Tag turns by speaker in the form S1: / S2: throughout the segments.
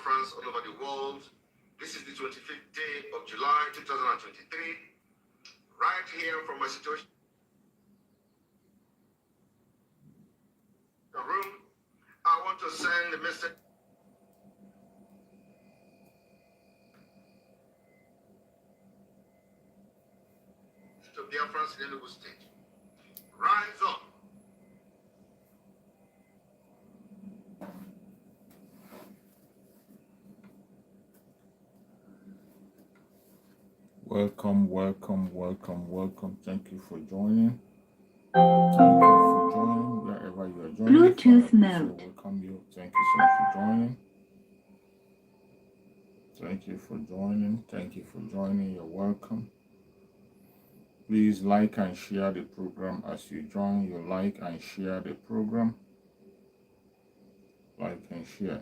S1: Biafrans all over the world. This is the 25th day of July 2023. Right here from my situation room, I want to send a message to Biafrans in Enugu State. Rise up.
S2: Welcome. Thank you for joining. Wherever you are joining.
S3: Bluetooth mode.
S2: Welcome you. Thank you so much for joining. Thank you for joining. You're welcome. Please like and share the program as you join. You like and share the program. Like and share.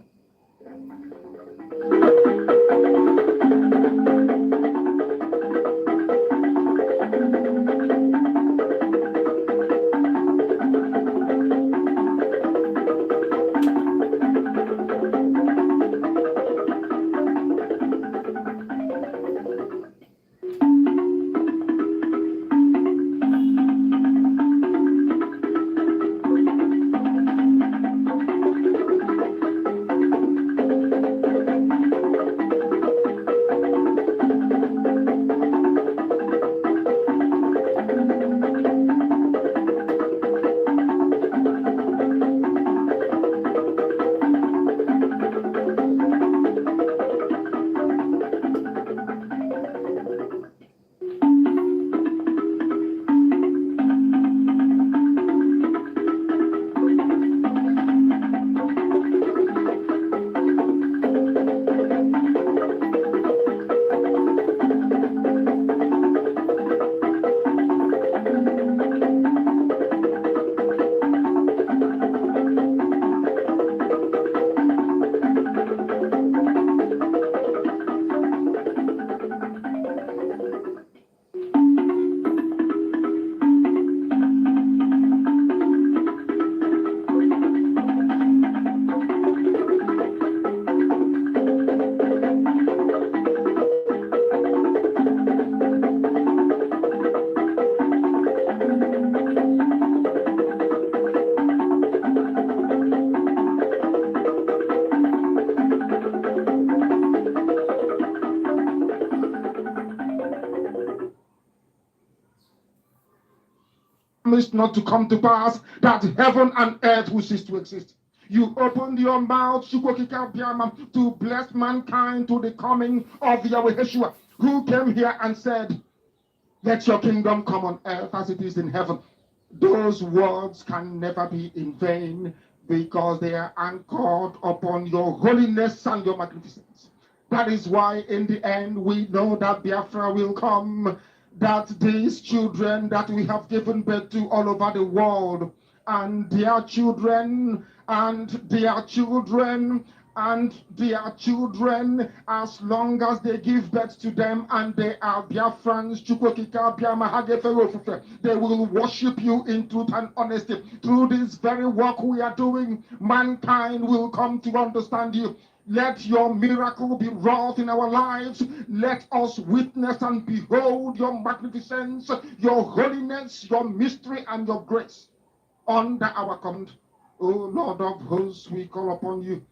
S4: Not to come to pass, that heaven and earth will cease to exist. You opened your mouth to bless mankind to the coming of Yahweh Yeshua, who came here and said, let your kingdom come on earth as it is in heaven. Those words can never be in vain because they are anchored upon your holiness and your magnificence. That is why in the end we know that Biafra will come, that these children that we have given birth to all over the world, and their children, and their children, and their children, as long as they give birth to them and they are Biafrans, they will worship you in truth and honesty. Through this very work we are doing, mankind will come to understand you. Let your miracle be wrought in our lives. Let us witness and behold your magnificence, your holiness, your mystery, and your grace under our command. O Lord of hosts, we call upon you.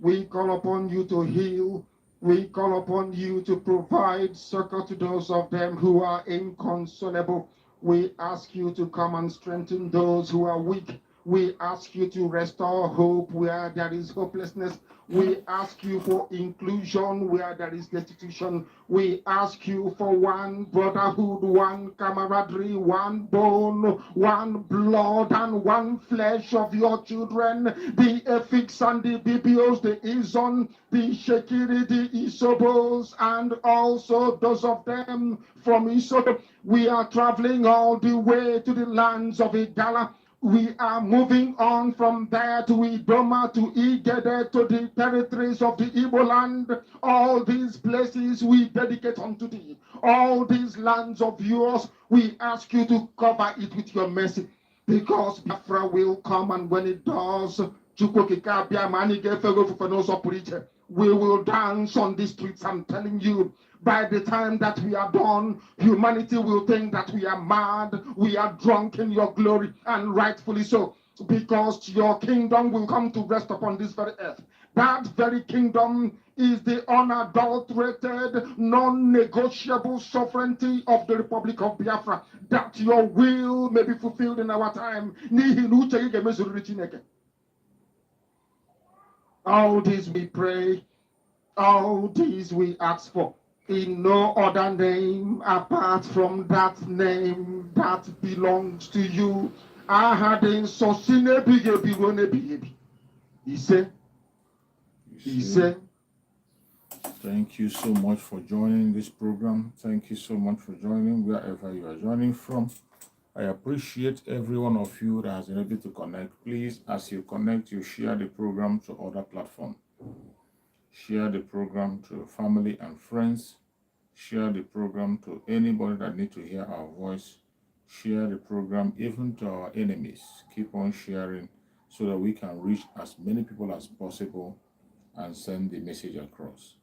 S4: We call upon you to heal. We call upon you to provide succor to those of them who are inconsolable. We ask you to come and strengthen those who are weak. We ask you to restore hope where there is hopelessness. We ask you for inclusion where there is destitution. We ask you for one brotherhood, one camaraderie, one bone, one blood, and one flesh of your children. The Efiks and the Bibios, the Izon, the Shekiri, the Isobos, and also those of them from Isobo. We are traveling all the way to the lands of Igala. We are moving on from there to Idoma, to Igede, to the territories of the Igbo land. All these places we dedicate unto thee. All these lands of yours, we ask you to cover it with your mercy. Because Biafra will come, and when it does, We will dance on the streets, I'm telling you. By the time that we are done, humanity will think that we are mad, we are drunk in your glory, and rightfully so, because your kingdom will come to rest upon this very earth. That very kingdom is the unadulterated, non-negotiable sovereignty of the Republic of Biafra, that your will may be fulfilled in our time. All this we pray, all this we ask for, in no other name apart from that name that belongs to you. I had in Sosine He said,
S2: thank you so much for joining this program. Thank you so much for joining wherever you are joining from. I appreciate every one of you that has been able to connect. Please, as you connect, you share the program to other platforms. Share the program to family and friends. Share the program to anybody that needs to hear our voice. Share the program even to our enemies. Keep on sharing so that we can reach as many people as possible and send the message across.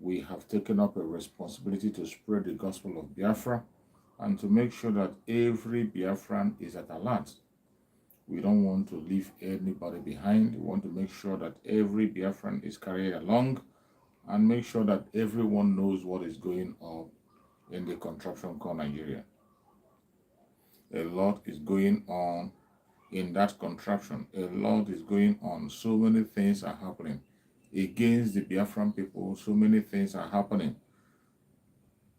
S2: We have taken up a responsibility to spread the gospel of Biafra and to make sure that every Biafran is at alert. We don't want to leave anybody behind. We want to make sure that every Biafran is carried along and make sure that everyone knows what is going on in the contraption called Nigeria. A lot is going on in that contraption. A lot is going on. So many things are happening against the Biafran people. So many things are happening.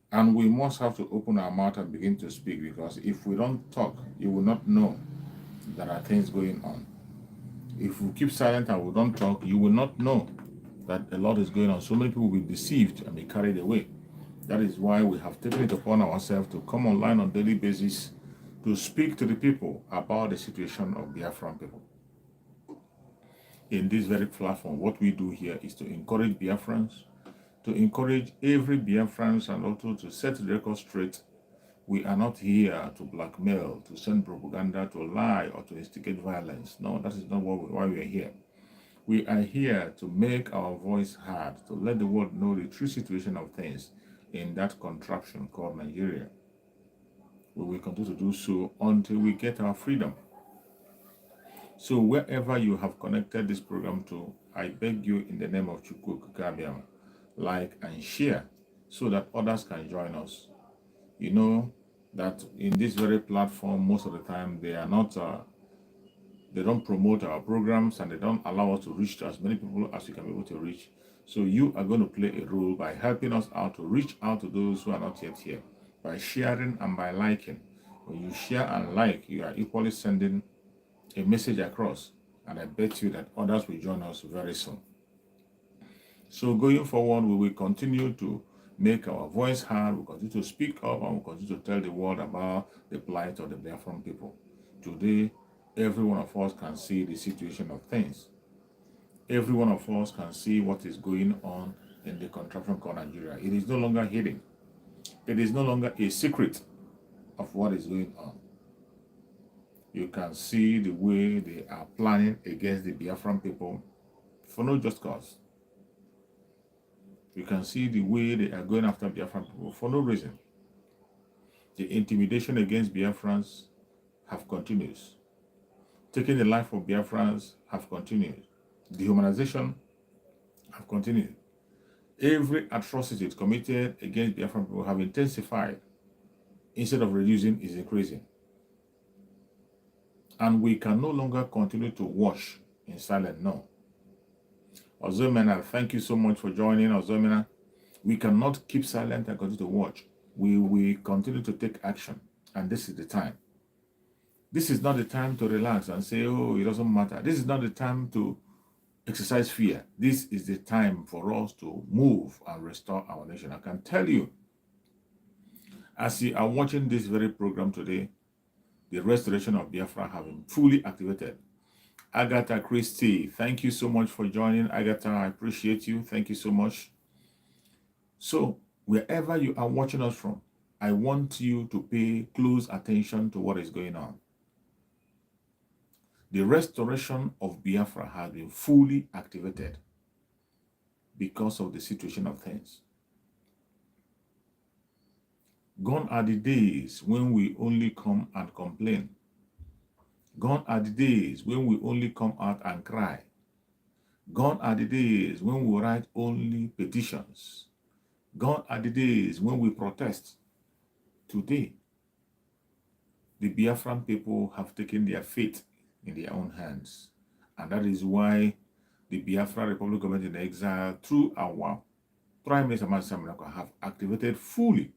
S2: And we must have to open our mouth and begin to speak, because if we don't talk, you will not know there are things going on. If we keep silent and we don't talk, you will not know that a lot is going on. So many people will be deceived and be carried away. That is why we have taken it upon ourselves to come online on a daily basis to speak to the people about the situation of Biafran people. In this very platform, what we do here is to encourage Biafrans, to encourage every Biafrans, and also to set the record straight. We are not here to blackmail, to send propaganda, to lie, or to instigate violence. No, that is not why we are here. We are here to make our voice heard, to let the world know the true situation of things in that contraption called Nigeria. We will continue to do so until we get our freedom. So wherever you have connected this program to, I beg you in the name of Chukwu Kabiam, like and share so that others can join us. You know that in this very platform, most of the time they are not, they don't promote our programs and they don't allow us to reach as many people as we can be able to reach. So you are going to play a role by helping us out to reach out to those who are not yet here, by sharing and by liking. When you share and like, you are equally sending a message across, and I bet you that others will join us very soon. So going forward, we will continue to make our voice heard, we'll continue to speak up, and we'll continue to tell the world about the plight of the Biafran people. Today, every one of us can see the situation of things. Every one of us can see what is going on in the contraption called Nigeria. It is no longer hidden. It is no longer a secret of what is going on. You can see the way they are planning against the Biafran people for no just cause. You can see the way they are going after Biafran people for no reason. The intimidation against Biafrans have continued. Taking the life of Biafrans have continued. Dehumanization have continued. Every atrocity committed against Biafran people have intensified. Instead of reducing, is increasing. And we can no longer continue to watch in silence, no. Ozomena, thank you so much for joining, Ozomena. We cannot keep silent and continue to watch. We will continue to take action, and this is the time. This is not the time to relax and say, oh, it doesn't matter. This is not the time to exercise fear. This is the time for us to move and restore our nation. I can tell you, as you are watching this very program today, the restoration of Biafra have been fully activated. Agatha Christie, thank you so much for joining. Agatha, I appreciate you. Thank you so much. So, wherever you are watching us from, I want you to pay close attention to what is going on. The restoration of Biafra has been fully activated. because of the situation of things. Gone are the days when we only come and complain. Gone are the days when we only come out and cry. Gone are the days when we write only petitions. Gone are the days when we protest. Today, the Biafran people have taken their fate in their own hands. And that is why the Biafra Republic Government in Exile, through our Prime Minister Samanaka, have activated fully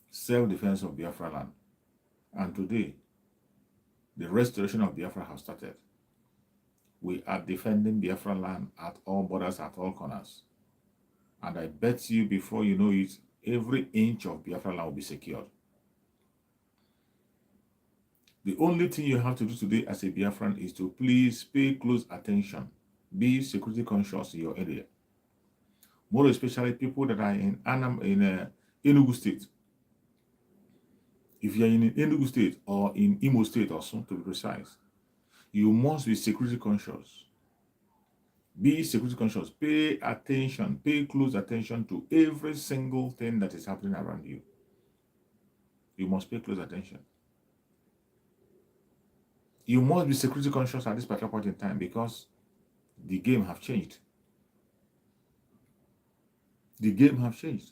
S2: self-defense of Biafra land. And today, the restoration of Biafra has started. We are defending Biafra land at all borders, at all corners. And I bet you, before you know it, every inch of Biafra land will be secured. The only thing you have to do today as a Biafran is to please pay close attention. Be security conscious in your area. More especially people that are in Enugu State. If you're in Enugu State or in Imo State or so, to be precise, you must be security conscious. Be security conscious. Pay attention. Pay close attention to every single thing that is happening around you. You must pay close attention. You must be security conscious at this particular point in time because the game have changed. The game have changed.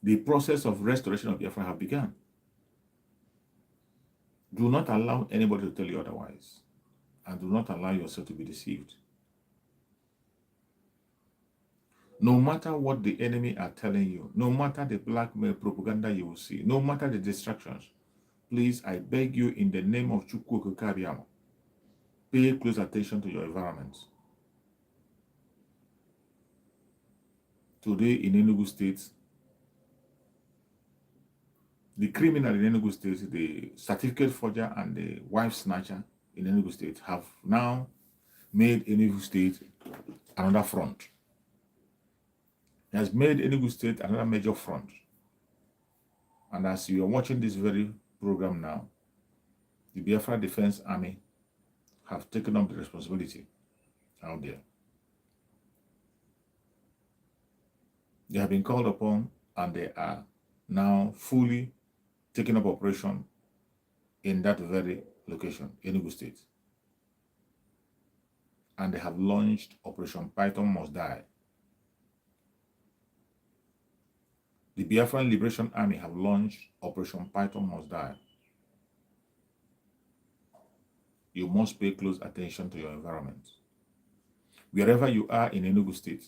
S2: The process of restoration of Biafra have begun. Do not allow anybody to tell you otherwise. And do not allow yourself to be deceived. No matter what the enemy are telling you, no matter the blackmail propaganda you will see, no matter the distractions, please, I beg you in the name of Chukwu Okikabiyama, pay close attention to your environment. Today in Enugu State, the criminal in Enugu State, the certificate forger and the wife snatcher in Enugu State have now made Enugu State another front. He has made Enugu State another major front. And as you are watching this very program now, the Biafra Defense Army have taken up the responsibility out there. They have been called upon and they are now fully taking up operation in that very location, Enugu State. And they have launched Operation Python Must Die. The Biafran Liberation Army have launched Operation Python Must Die. You must pay close attention to your environment. Wherever you are in Enugu State,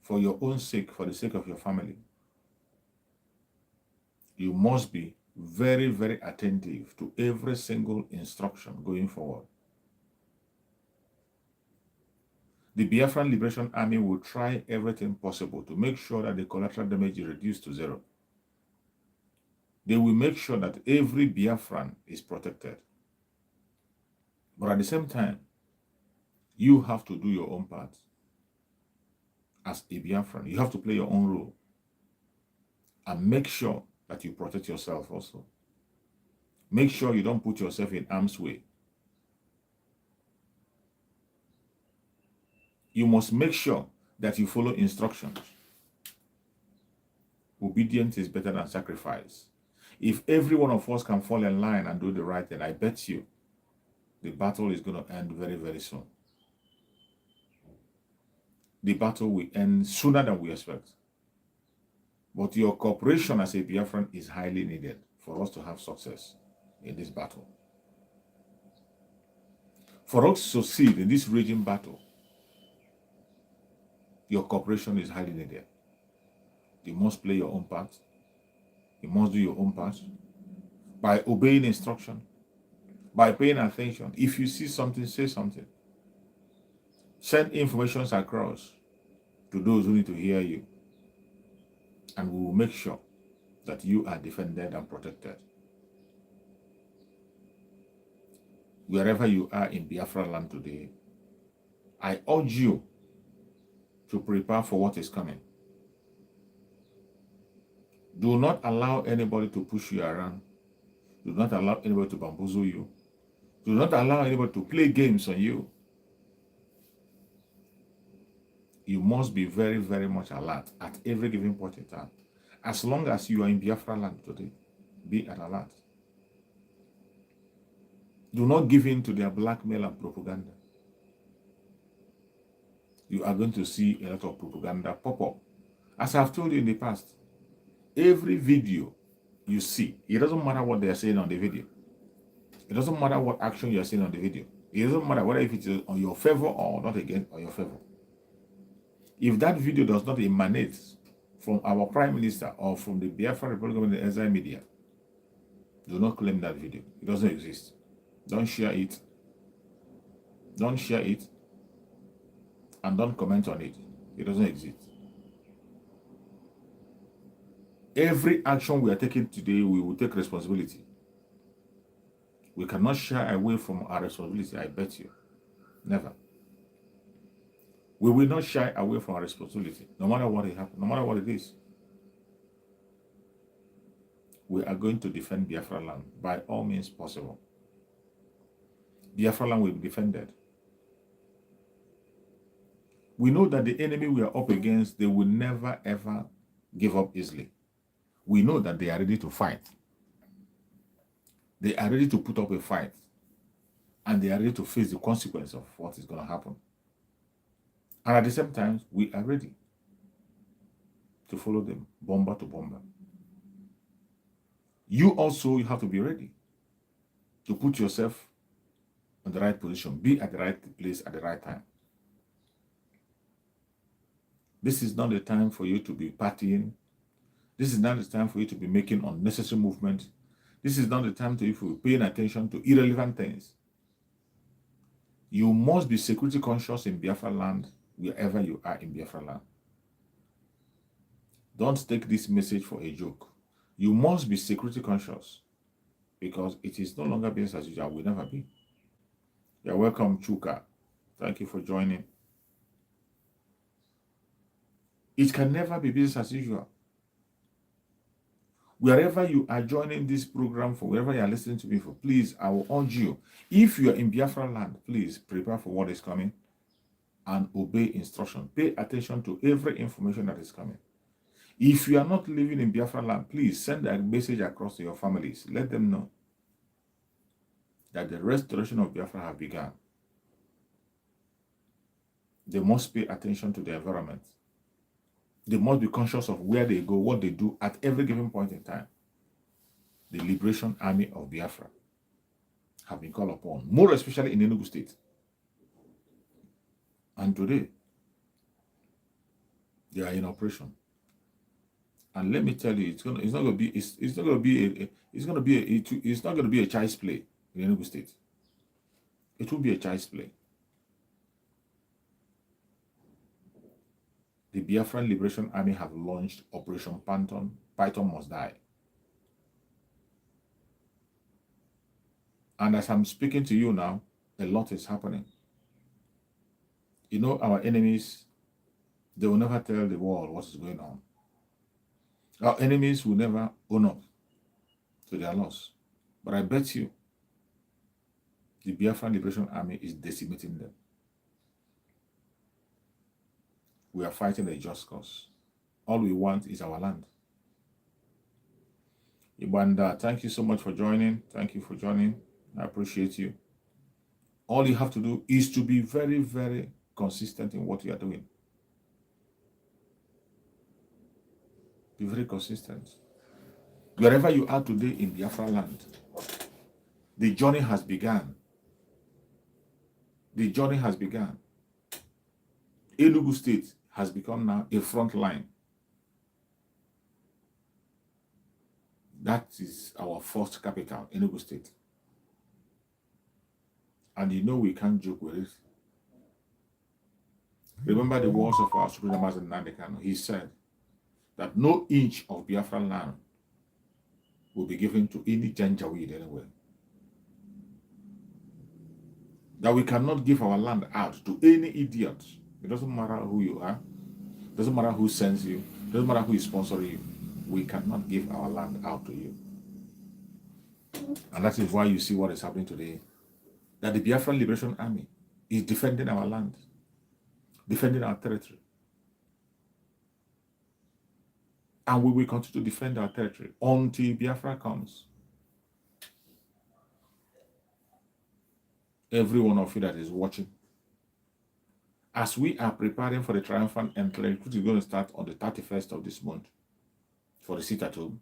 S2: for your own sake, for the sake of your family, you must be very, very attentive to every single instruction going forward. The Biafran Liberation Army will try everything possible to make sure that the collateral damage is reduced to zero. They will make sure that every Biafran is protected. But at the same time, you have to do your own part. As a Biafran, you have to play your own role. And make sure that you protect yourself also. Make sure you don't put yourself in harm's way. You must make sure that you follow instructions. Obedience is better than sacrifice. If every one of us can fall in line and do the right thing, I bet you the battle is going to end very, very soon. The battle will end sooner than we expect. But your cooperation as a Biafran is highly needed for us to have success in this battle. For us to succeed in this raging battle, your cooperation is highly needed. You must play your own part. You must do your own part by obeying instruction, by paying attention. If you see something, say something. Send information across to those who need to hear you. And we will make sure that you are defended and protected. Wherever you are in Biafra land today, I urge you to prepare for what is coming. Do not allow anybody to push you around. Do not allow anybody to bamboozle you. Do not allow anybody to play games on you. You must be very, very much alert at every given point in time. As long as you are in Biafra land today, be at alert. Do not give in to their blackmail and propaganda. You are going to see a lot of propaganda pop up. As I've told you in the past, every video you see, it doesn't matter what they are saying on the video. It doesn't matter what action you are seeing on the video. It doesn't matter whether if it is on your favor or not again on your favor. If that video does not emanate from our Prime Minister or from the Biafra Republic of the Exile media, do not claim that video. It doesn't exist. Don't share it. Don't share it. And don't comment on it. It doesn't exist. Every action we are taking today, we will take responsibility. We cannot shy away from our responsibility, I bet you. Never. We will not shy away from our responsibility, no matter what it happens, no matter what it is. We are going to defend Biafra land by all means possible. Biafra land will be defended. We know that the enemy we are up against, they will never ever give up easily. We know that they are ready to fight. They are ready to put up a fight. And they are ready to face the consequence of what is going to happen. And at the same time, we are ready to follow them, bomber to bomber. You also have to be ready to put yourself in the right position, be at the right place at the right time. This is not the time for you to be partying. This is not the time for you to be making unnecessary movements. This is not the time to be paying attention to irrelevant things. You must be security conscious in Biafra land, wherever you are in Biafra land. Don't take this message for a joke. You must be security conscious because it is no longer business as usual. Will never be. You're welcome, Chuka. Thank you for joining. It can never be business as usual. Wherever you are joining this program, for wherever you are listening to me for, please, I will urge you, if you are in Biafra land, please prepare for what is coming and obey instruction. Pay attention to every information that is coming. If you are not living in Biafra land, please send a message across to your families. Let them know that the restoration of Biafra has begun. They must pay attention to the environment. They must be conscious of where they go, what they do at every given point in time. The Liberation Army of Biafra have been called upon, more especially in Enugu State. And today, they are in operation. And let me tell you, it's not going to be a child's play in Enugu State. It will be a child's play. The Biafran Liberation Army have launched Operation Python Must Die. And as I'm speaking to you now, a lot is happening. You know, our enemies, they will never tell the world what is going on. Our enemies will never own up to their loss. But I bet you, the Biafran Liberation Army is decimating them. We are fighting a just cause. All we want is our land. Ibanda, thank you so much for joining. Thank you for joining. I appreciate you. All you have to do is to be very, very consistent in what you are doing. Be very consistent. Wherever you are today in Biafra land, the journey has begun. The journey has begun. Enugu State has become now a front line. That is our first capital, Enugu State. And you know we can't joke with it. Remember the words of our Supreme Master Nnamdi Kanu. He said that no inch of Biafra land will be given to any Janjaweed anywhere. That we cannot give our land out to any idiot. It doesn't matter who you are. It doesn't matter who sends you. It doesn't matter who is sponsoring you. We cannot give our land out to you. And that is why you see what is happening today that the Biafran Liberation Army is defending our land, defending our territory. And we will continue to defend our territory until Biafra comes. Every one of you that is watching, as we are preparing for the triumphant entry, which is going to start on the 31st of this month for the sit at home,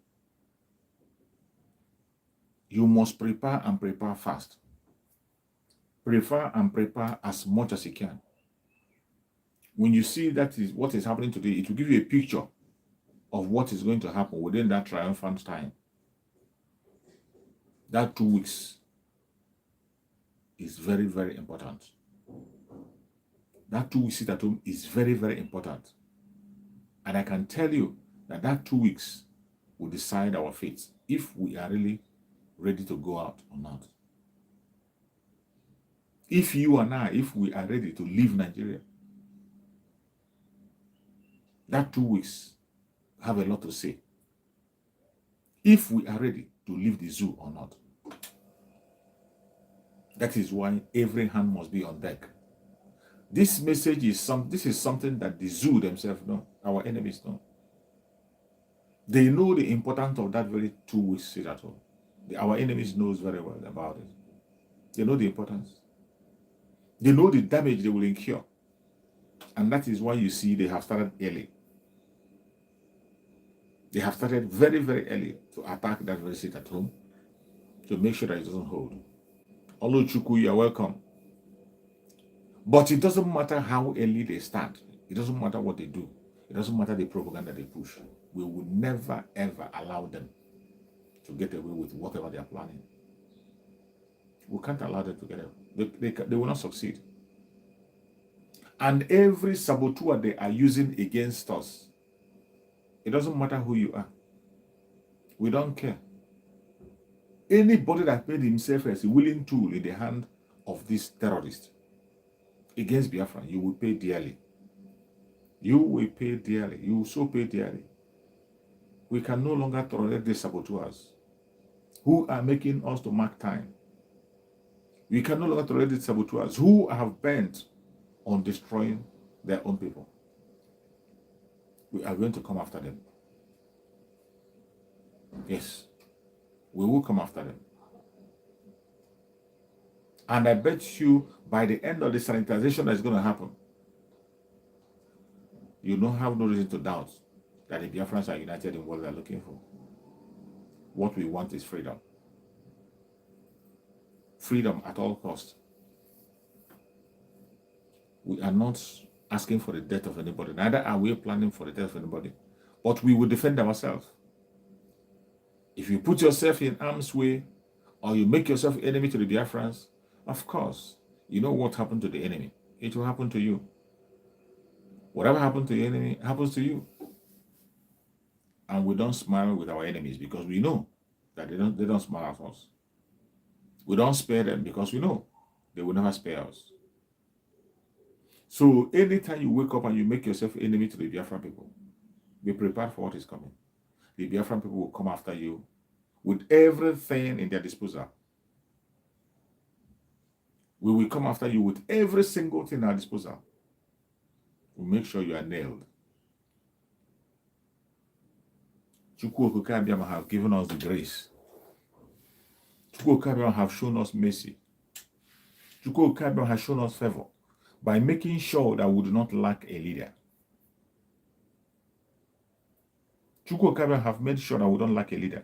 S2: you must prepare and prepare fast. Prepare and prepare as much as you can. When you see that is what is happening today, it will give you a picture of what is going to happen within that triumphant time. That 2 weeks is very, very important. That 2 weeks sit at home is very, very important. And I can tell you that that 2 weeks will decide our fate if we are really ready to go out or not. If you and I, if we are ready to leave Nigeria, that 2 weeks have a lot to say. If we are ready to leave the zoo or not. That is why every hand must be on deck. This message is something that the zoo themselves know, our enemies know. They know the importance of that very 2 weeks sit at home. Our enemies knows very well about it. They know the importance. They know the damage they will incur. And that is why you see they have started early. They have started very, very early to attack that very sit at home to make sure that it doesn't hold. Oluchuku, you are welcome. But it doesn't matter how early they start. It doesn't matter what they do. It doesn't matter the propaganda they push. We will never, ever allow them to get away with whatever they are planning. We can't allow them to get away. They will not succeed. And every saboteur they are using against us, it doesn't matter who you are. We don't care. Anybody that made himself as a willing tool in the hand of this terrorist against Biafra, you will pay dearly. You will pay dearly. You will so pay dearly. We can no longer tolerate these saboteurs who are making us to mark time. We can no longer tolerate these saboteurs who have bent on destroying their own people. We are going to come after them. Yes, we will come after them. And I bet you by the end of the sanitization that's going to happen, you don't have no reason to doubt that the Biafrans are united in what they're looking for. What we want is freedom. Freedom at all costs. We are not asking for the death of anybody. Neither are we planning for the death of anybody. But we will defend ourselves. If you put yourself in harm's way, or you make yourself enemy to the Biafrans, of course, you know what happened to the enemy. It will happen to you. Whatever happened to the enemy happens to you. And we don't smile with our enemies because we know that they don't smile at us. We don't spare them because we know they will never spare us. So anytime you wake up and you make yourself enemy to the Biafran people, be prepared for what is coming. The Biafran people will come after you with everything in their disposal. We will come after you with every single thing at our disposal. We'll make sure you are nailed. Chukwu Okike Abiama have given us the grace. Chukwu Okike Abiama have shown us mercy. Chukwu Okike Abiama has shown us favor by making sure that we do not lack a leader. Chukwu Okike Abiama have made sure that we don't lack a leader.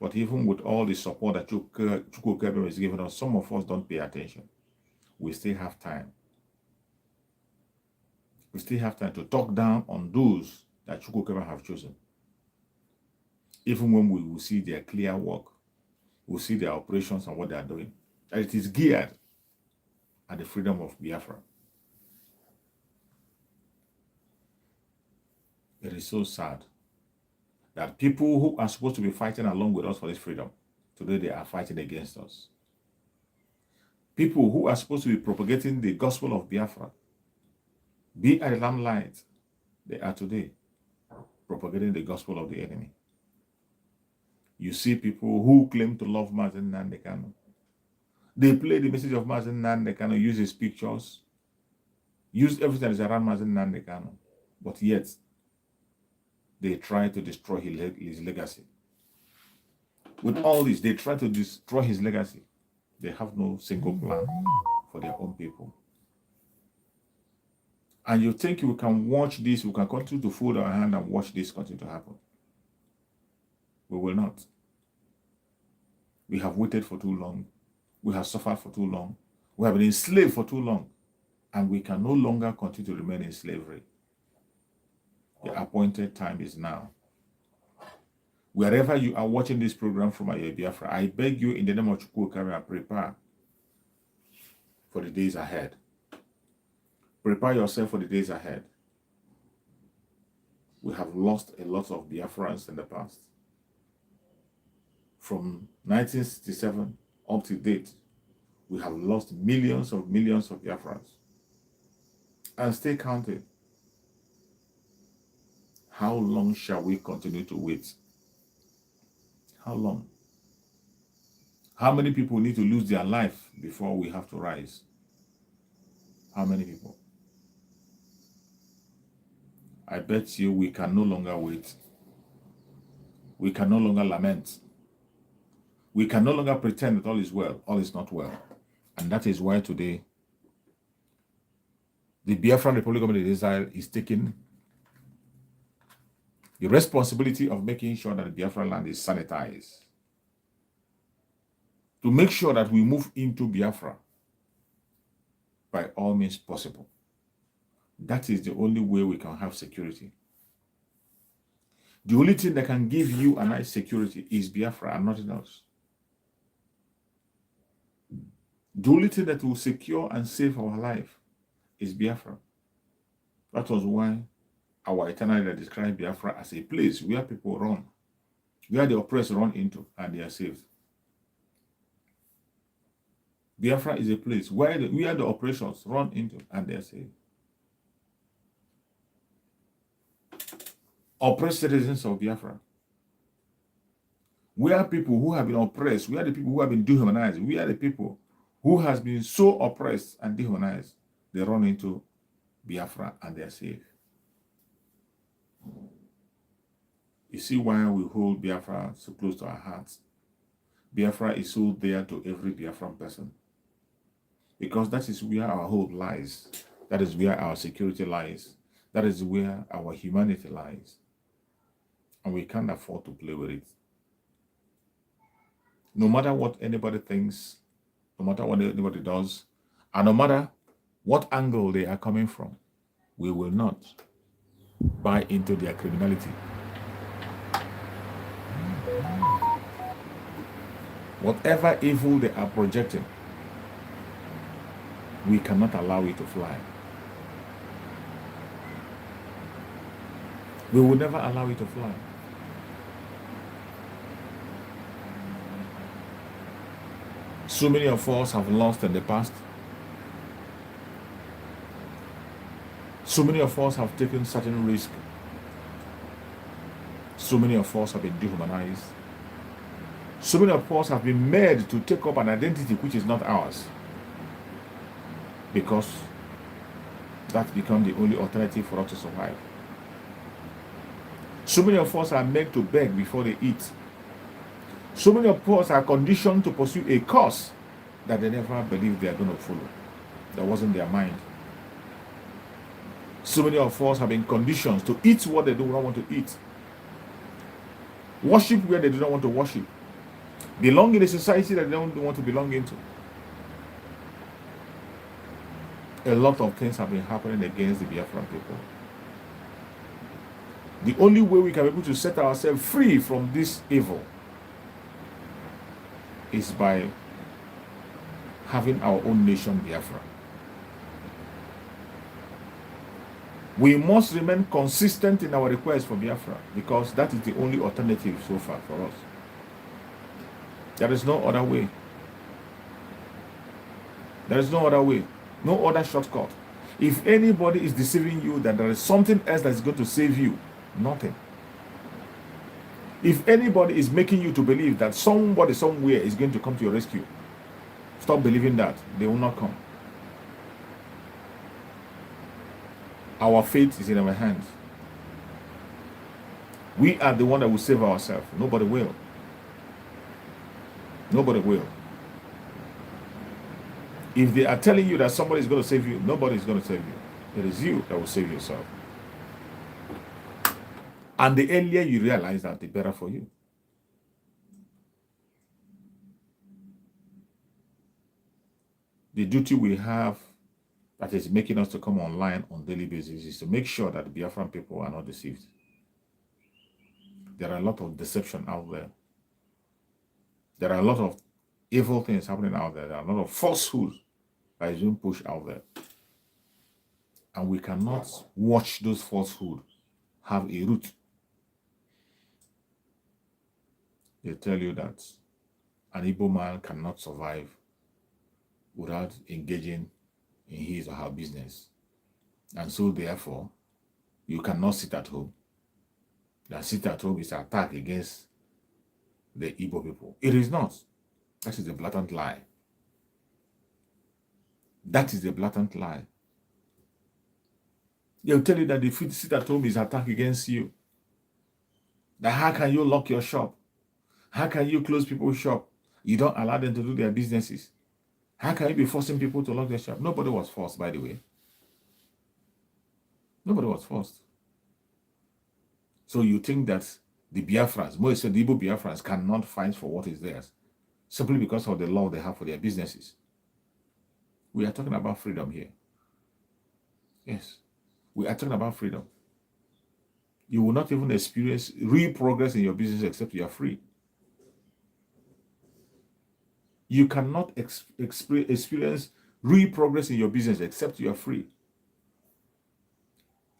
S2: But even with all the support that Chukwu Okike Abiama is giving us, some of us don't pay attention. We still have time. We still have time to talk down on those that Chukwu Okike Abiama have chosen. Even when we will see their clear work, we'll see their operations and what they are doing, that it is geared at the freedom of Biafra. It is so sad that people who are supposed to be fighting along with us for this freedom, today they are fighting against us. People who are supposed to be propagating the gospel of Biafra, be at the limelight, they are today propagating the gospel of the enemy. You see people who claim to love Martin Nnamdi Kanu. They play the message of Mazen Nandekano, use his pictures, use everything that is around Mazen Nandekano, but yet they try to destroy his legacy. With all this, they try to destroy his legacy. They have no single plan for their own people. And you think we can watch this, we can continue to fold our hand and watch this continue to happen. We will not. We have waited for too long. We have suffered for too long. We have been enslaved for too long. And we can no longer continue to remain in slavery. The appointed time is now. Wherever you are watching this program from Biafra, I beg you in the name of Chukwukara, prepare for the days ahead. Prepare yourself for the days ahead. We have lost a lot of Biafrans in the past. From 1967 up to date, we have lost millions of Biafrans. And stay counting. How long shall we continue to wait? How long? How many people need to lose their life before we have to rise? How many people? I bet you we can no longer wait. We can no longer lament. We can no longer pretend that all is well. All is not well. And that is why today the Biafran Republic of Israel is taking the responsibility of making sure that the Biafran land is sanitized. To make sure that we move into Biafra by all means possible. That is the only way we can have security. The only thing that can give you a nice security is Biafra and nothing else. The only thing that will secure and save our life is Biafra. That was why our eternal leader described Biafra as a place where people run, where the oppressed run into and they are saved. Biafra is a place where the oppressions run into and they are saved. Oppressed citizens of Biafra, we are people who have been oppressed, we are the people who have been dehumanized, we are the people who has been so oppressed and dehumanized, they run into Biafra and they are saved. You see why we hold Biafra so close to our hearts? Biafra is so dear to every Biafran person. Because that is where our hope lies. That is where our security lies. That is where our humanity lies. And we can't afford to play with it. No matter what anybody thinks, no matter what anybody does, and no matter what angle they are coming from, we will not buy into their criminality. Whatever evil they are projecting, we cannot allow it to fly. We will never allow it to fly. So many of us have lost in the past. So many of us have taken certain risks. So many of us have been dehumanized. So many of us have been made to take up an identity which is not ours. Because that becomes the only alternative for us to survive. So many of us are made to beg before they eat. So many of us are conditioned to pursue a course that they never believed they are going to follow. That wasn't their mind. So many of us have been conditioned to eat what they do not want to eat. Worship where they do not want to worship. Belong in a society that they don't want to belong into. A lot of things have been happening against the Biafran people. The only way we can be able to set ourselves free from this evil is by having our own nation, Biafra. We must remain consistent in our request for Biafra because that is the only alternative so far for us. There is no other way. There is no other way. No other shortcut. If anybody is deceiving you that there is something else that is going to save you, nothing. If anybody is making you to believe that somebody somewhere is going to come to your rescue, Stop believing that. They will not come. Our fate is in our hands. We are the one that will save ourselves. Nobody will. Nobody will. If they are telling you that somebody is going to save you, nobody is going to save you. It is you that will save yourself. And the earlier you realize that, the better for you. The duty we have that is making us to come online on a daily basis is to make sure that the Biafran people are not deceived. There are a lot of deception out there. There are a lot of evil things happening out there. There are a lot of falsehoods that is being pushed out there. And we cannot watch those falsehoods have a root. They tell you that an Igbo man cannot survive without engaging in his or her business. And so therefore, you cannot sit at home. That sit at home is an attack against the Igbo people. It is not. That is a blatant lie. That is a blatant lie. They'll tell you that the sit at home is an attack against you. That how can you lock your shop? How can you close people's shop? You don't allow them to do their businesses. How can you be forcing people to lock their shop? Nobody was forced, by the way. Nobody was forced. So you think that the Biafrans, most of the Igbo Biafrans, cannot fight for what is theirs simply because of the law they have for their businesses. We are talking about freedom here. Yes, we are talking about freedom. You will not even experience real progress in your business except you are free. You cannot experience real progress in your business except you are free.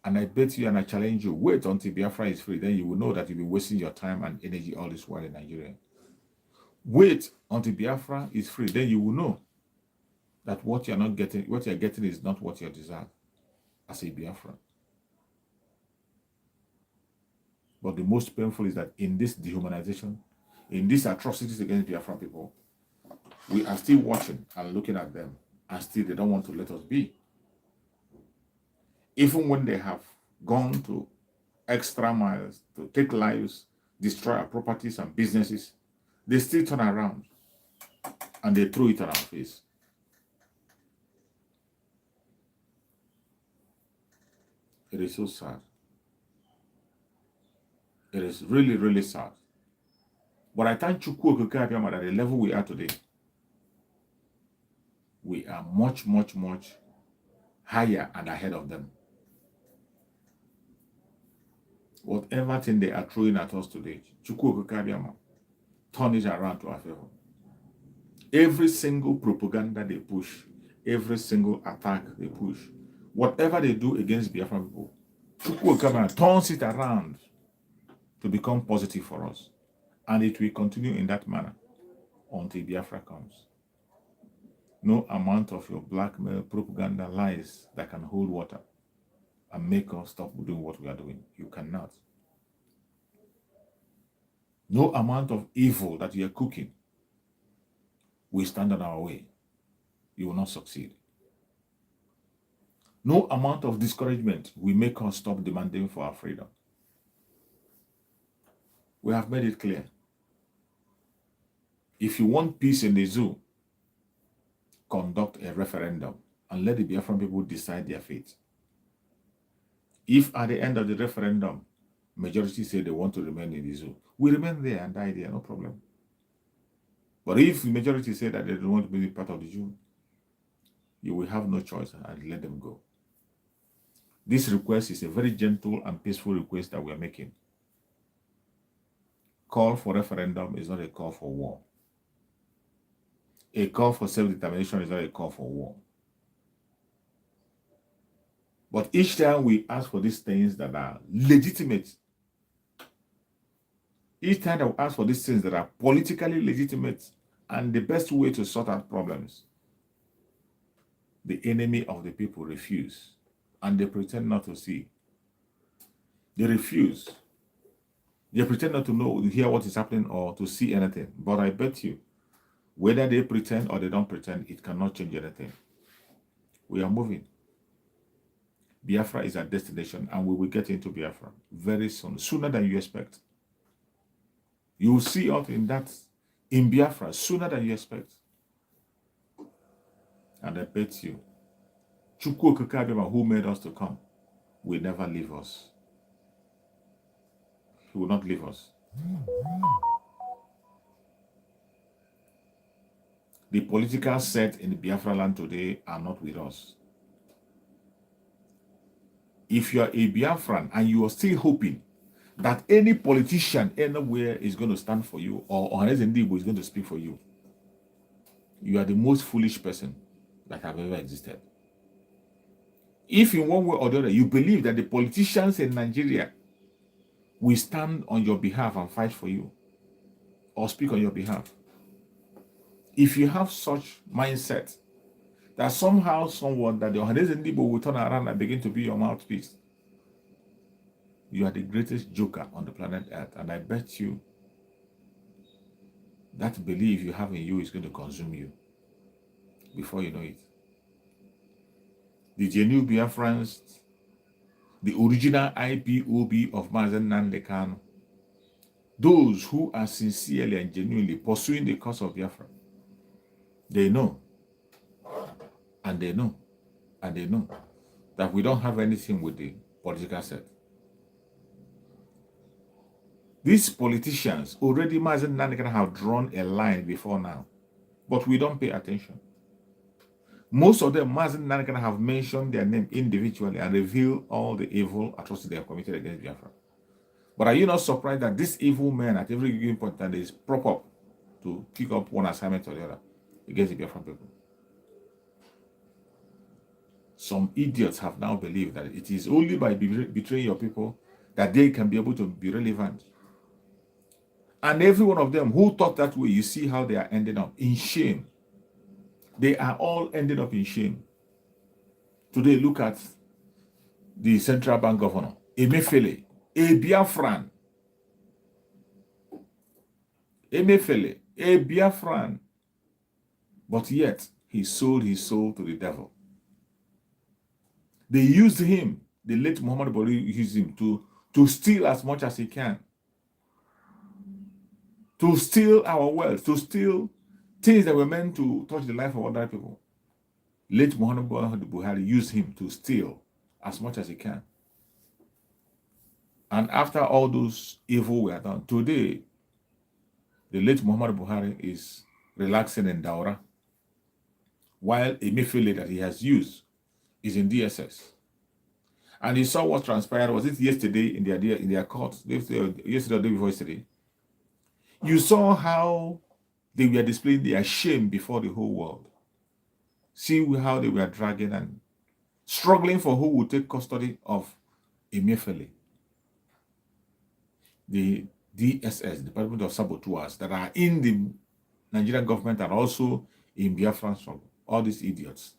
S2: And I bet you and I challenge you, wait until Biafra is free. Then you will know that you'll be wasting your time and energy all this while in Nigeria. Wait until Biafra is free. Then you will know that what you're getting is not what you deserve as a Biafra. But the most painful is that in this dehumanization, in these atrocities against Biafra people, we are still watching and looking at them, and still they don't want to let us be. Even when they have gone to extra miles to take lives, destroy our properties and businesses, they still turn around and they throw it on our face. It is so sad. It is really, really sad. But I thank Chukwu Okike Abiyama that at the level we are today, we are much, much, much higher and ahead of them. Whatever thing they are throwing at us today, Chukwu Okike Abiyama, turn it around to our favor. Every single propaganda they push, every single attack they push, whatever they do against Biafra people, Chukwu Okike Abiyama turns it around to become positive for us. And it will continue in that manner until Biafra comes. No amount of your blackmail, propaganda, lies that can hold water and make us stop doing what we are doing. You cannot. No amount of evil that you are cooking will stand in our way. You will not succeed. No amount of discouragement will make us stop demanding for our freedom. We have made it clear. If you want peace in the zoo, conduct a referendum and let the Biafran people decide their fate. If at the end of the referendum, majority say they want to remain in the zoo, we remain there and die there, no problem. But if the majority say that they don't want to be part of the zoo, you will have no choice and let them go. This request is a very gentle and peaceful request that we are making. Call for referendum is not a call for war. A call for self-determination is not a call for war. But each time we ask for these things that are legitimate, each time that we ask for these things that are politically legitimate and the best way to sort out problems, the enemy of the people refuse and they pretend not to see. They refuse. They pretend not to know, to hear what is happening or to see anything. But I bet you, Whether they pretend or they don't pretend, it cannot change anything. We are moving. Biafra is our destination, and we will get into Biafra very soon, sooner than you expect. You will see us in Biafra sooner than you expect. And I bet you, Chukwu Okike Abiama, who made us to come, will never leave us. He will not leave us. The political set in Biafra land today are not with us. If you are a Biafran and you are still hoping that any politician anywhere is going to stand for you, or Ohanes Ndigbo is going to speak for you, you are the most foolish person that have ever existed. If in one way or the other you believe that the politicians in Nigeria will stand on your behalf and fight for you or speak on your behalf, if you have such mindset that somehow someone that the Ohanes Ndigbo will turn around and begin to be your mouthpiece, you are the greatest joker on the planet Earth. And I bet you that belief you have in you is going to consume you before you know it. The genuine Biafrans, the original IPOB of Mazen Nnamdi Kanu, those who are sincerely and genuinely pursuing the cause of Biafra, they know, and they know, and they know that we don't have anything with the political set. These politicians already, Mazen Nnamdi Kanu, have drawn a line before now, but we don't pay attention. Most of them, Mazen Nnamdi Kanu, have mentioned their name individually and revealed all the evil atrocities they have committed against Biafra. But are you not surprised that these evil men at every given point in time is prop up to pick up one assignment or the other against the Biafran people? Some idiots have now believed that it is only by betraying your people that they can be able to be relevant. And every one of them who thought that way, you see how they are ending up in shame. They are all ending up in shame. Today, look at the central bank governor, Emefiele, a Biafran. Emefiele, a Biafran. But yet, he sold his soul to the devil. They used him, the late Muhammad Buhari used him to steal as much as he can. To steal our wealth, to steal things that were meant to touch the life of other people. Late Muhammad Buhari used him to steal as much as he can. And after all those evil were done, today, the late Muhammad Buhari is relaxing in Daura, while Emefiele that he has used is in DSS. And he saw what transpired. Was it yesterday in their court? Yesterday or the day before yesterday? You saw how they were displaying their shame before the whole world. See how they were dragging and struggling for who would take custody of Emefiele. The DSS, Department of Saboteurs, that are in the Nigerian government are also in Biafran struggle. All these idiots.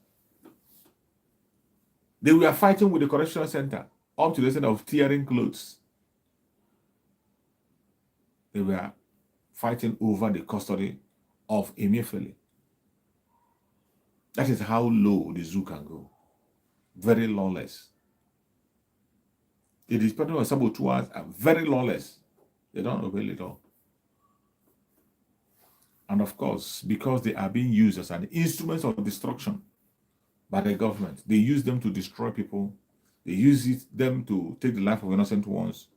S2: They were fighting with the correctional center up to the extent of tearing clothes. They were fighting over the custody of Emefiele. That is how low the zoo can go. Very lawless. The Department of Saboteurs are very lawless. They don't obey it all. And of course, because they are being used as an instrument of destruction by the government, they use them to destroy people. They use them to take the life of innocent ones.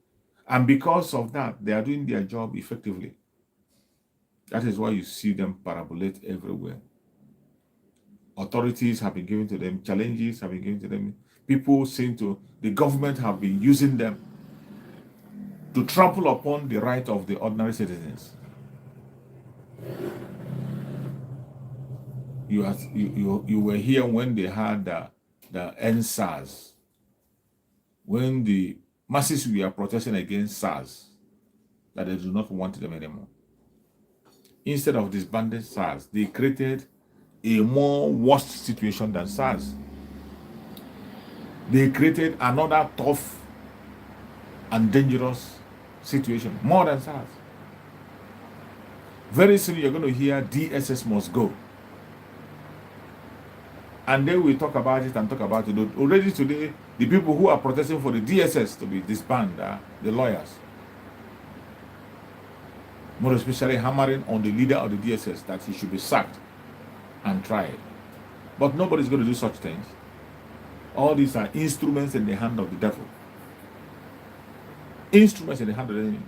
S2: And because of that, they are doing their job effectively. That is why you see them parabolate everywhere. Authorities have been given to them, challenges have been given to them. People saying the government have been using them to trample upon the right of the ordinary citizens. You were here when they had the end SARS, when the masses were protesting against SARS, that they do not want them anymore. Instead of disbanding SARS, they created a more worse situation than SARS. They created another tough and dangerous situation, more than SARS. Very soon you're going to hear DSS must go. And then we talk about it and talk about it. Already today, the people who are protesting for the DSS to be disbanded are the lawyers. More especially hammering on the leader of the DSS that he should be sacked and tried. But nobody's going to do such things. All these are instruments in the hand of the devil. Instruments in the hand of the enemy.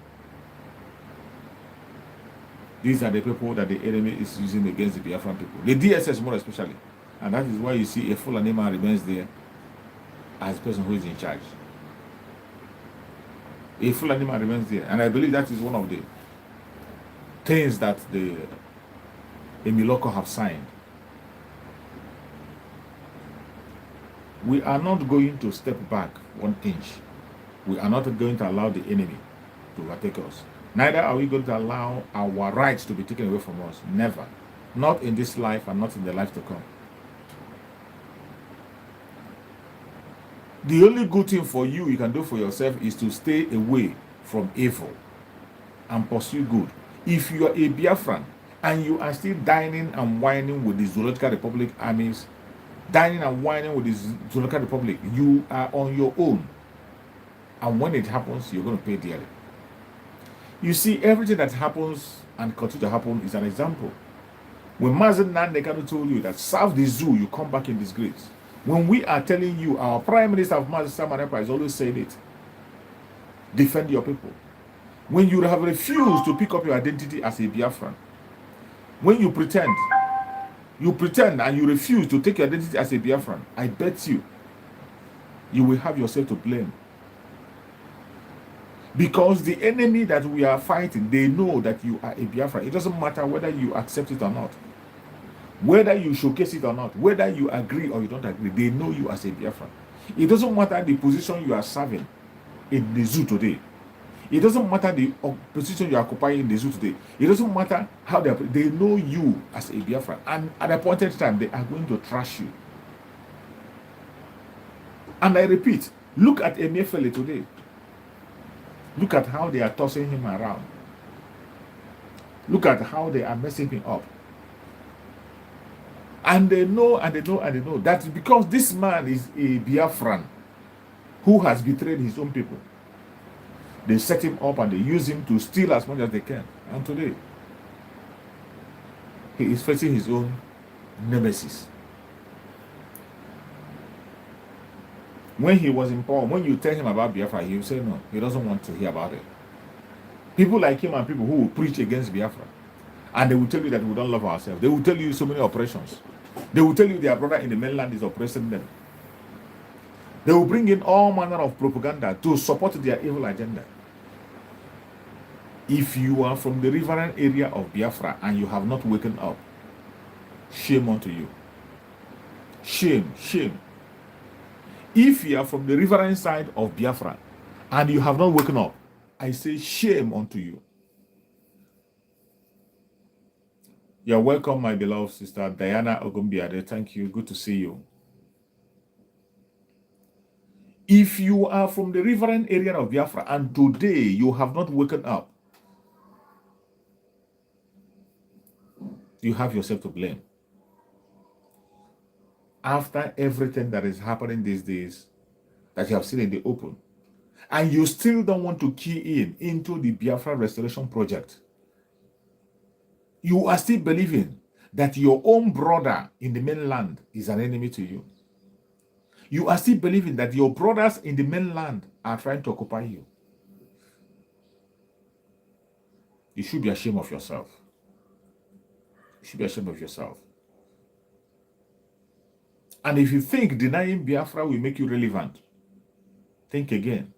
S2: These are the people that the enemy is using against the Biafran people. The DSS more especially. And that is why you see a Fulani man remains there as the person who is in charge. A Fulani man remains there. And I believe that is one of the things that the Emiloko have signed. We are not going to step back 1 inch. We are not going to allow the enemy to overtake us. Neither are we going to allow our rights to be taken away from us. Never. Not in this life and not in the life to come. The only good thing for you can do for yourself is to stay away from evil and pursue good. If you are a Biafran and you are still dining and whining with the Zoological Republic armies, dining and whining with the Zoological Republic, you are on your own. And when it happens, you're going to pay dearly. You see, everything that happens and continue to happen is an example. When Mazen Nandekano told you that serve the zoo, you come back in disgrace. When we are telling you, our Prime Minister of Mazen Samanepa is always saying it, defend your people. When you have refused to pick up your identity as a Biafran, when you pretend and you refuse to take your identity as a Biafran, I bet you will have yourself to blame. Because the enemy that we are fighting, they know that you are a Biafran. It doesn't matter whether you accept it or not, whether you showcase it or not, whether you agree or you don't agree, they know you as a Biafran. It doesn't matter the position you are serving in the zoo today. It doesn't matter the position you are occupying in the zoo today. It doesn't matter how they know you as a Biafran. And at a point in time, they are going to trash you. And I repeat, look at Emefiele today. Look at how they are tossing him around. Look at how they are messing him up. And they know that because this man is a Biafran who has betrayed his own people, they set him up and they use him to steal as much as they can. And today, he is facing his own nemesis. When he was in power, when you tell him about Biafra, he will say no, he doesn't want to hear about it. People like him and people who will preach against Biafra, and they will tell you that we don't love ourselves. They will tell you so many oppressions. They will tell you their brother in the mainland is oppressing them. They will bring in all manner of propaganda to support their evil agenda. If you are from the riverine area of Biafra and you have not waken up, shame unto you. Shame, shame. If you are from the riverine side of Biafra and you have not woken up, I say shame unto you. You're welcome, my beloved sister Diana Ogumbiade. Thank you. Good to see you. If you are from the riverine area of Biafra and today you have not woken up, you have yourself to blame. After everything that is happening these days that you have seen in the open, and you still don't want to key into the Biafra Restoration Project, you are still believing that your own brother in the mainland is an enemy to you. You are still believing that your brothers in the mainland are trying to occupy you. You should be ashamed of yourself. You should be ashamed of yourself. And if you think denying Biafra will make you relevant, think again.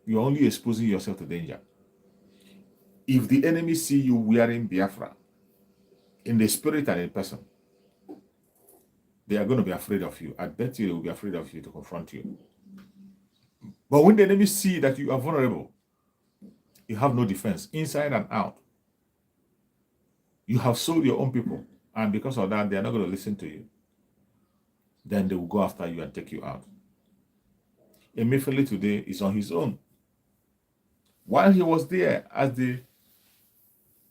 S2: You're only exposing yourself to danger. If the enemy see you wearing Biafra, in the spirit and in person, they are going to be afraid of you. I bet you they will be afraid of you to confront you. But when the enemy see that you are vulnerable, you have no defense, inside and out. You have sold your own people, and because of that, they are not going to listen to you. Then they will go after you and take you out. Emefiele today is on his own. While he was there as the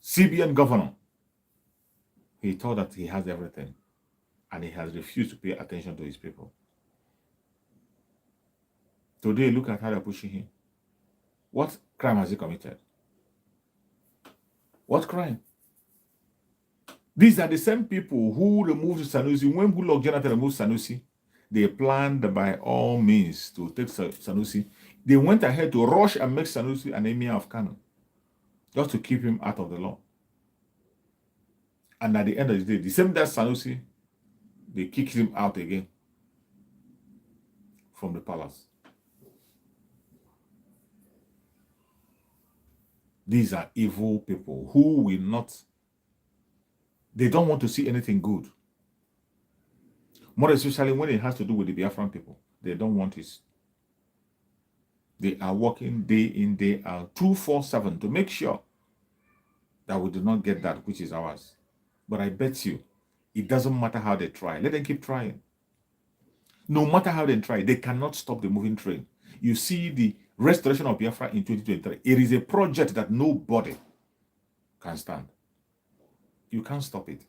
S2: CBN governor. He thought that he has everything, and he has refused to pay attention to his people. Today, look at how they're pushing him. What crime has he committed? What crime? These are the same people who removed Sanusi. When Goodluck Jonathan removed Sanusi, they planned by all means to take Sanusi. They went ahead to rush and make Sanusi an emir of Kano, just to keep him out of the law. And at the end of the day, the same day Sanusi, they kicked him out again from the palace. These are evil people who will not, they don't want to see anything good. More especially when it has to do with the Biafran people. They don't want it. They are working day in, day out, 247 to make sure that we do not get that which is ours. But I bet you, it doesn't matter how they try. Let them keep trying. No matter how they try, they cannot stop the moving train. You see the restoration of Biafra in 2023. It is a project that nobody can stand. You can't stop it.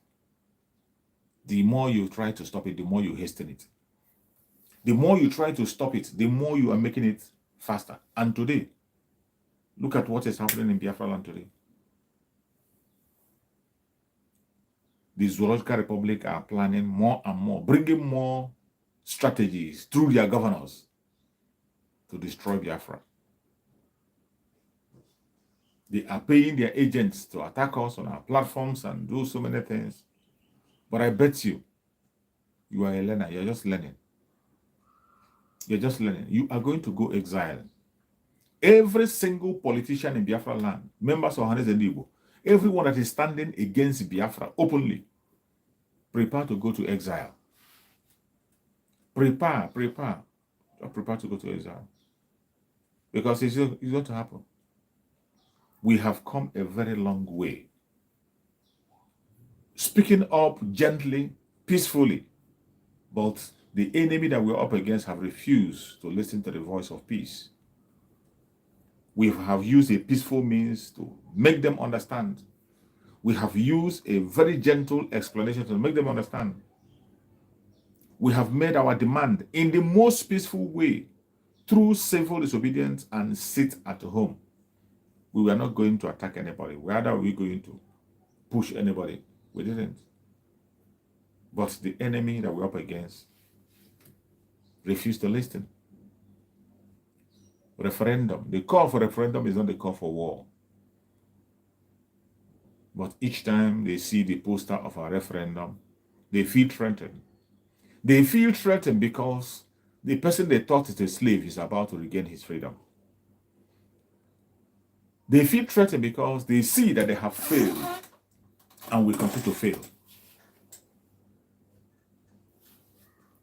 S2: The more you try to stop it, the more you hasten it. The more you try to stop it, the more you are making it faster. And today, look at what is happening in Biafra land today. The Zoological Republic are planning more and more, bringing more strategies through their governors to destroy Biafra. They are paying their agents to attack us on our platforms and do so many things. But I bet you, you are a learner. You're just learning. You're just learning. You are going to go exile. Every single politician in Biafra land, members of Hanes and Igbo, everyone that is standing against Biafra openly, prepare to go to exile. Prepare to go to exile. Because it's going to happen. We have come a very long way. Speaking up gently, peacefully, but the enemy that we're up against have refused to listen to the voice of peace. We have used a peaceful means to make them understand. We have used a very gentle explanation to make them understand. We have made our demand in the most peaceful way through civil disobedience and sit at home. We were not going to attack anybody. Whether are we going to push anybody? We didn't. But the enemy that we're up against refused to listen. Referendum. The call for referendum is not the call for war. But each time they see the poster of a referendum, they feel threatened. They feel threatened because the person they thought is a slave is about to regain his freedom. They feel threatened because they see that they have failed and will continue to fail.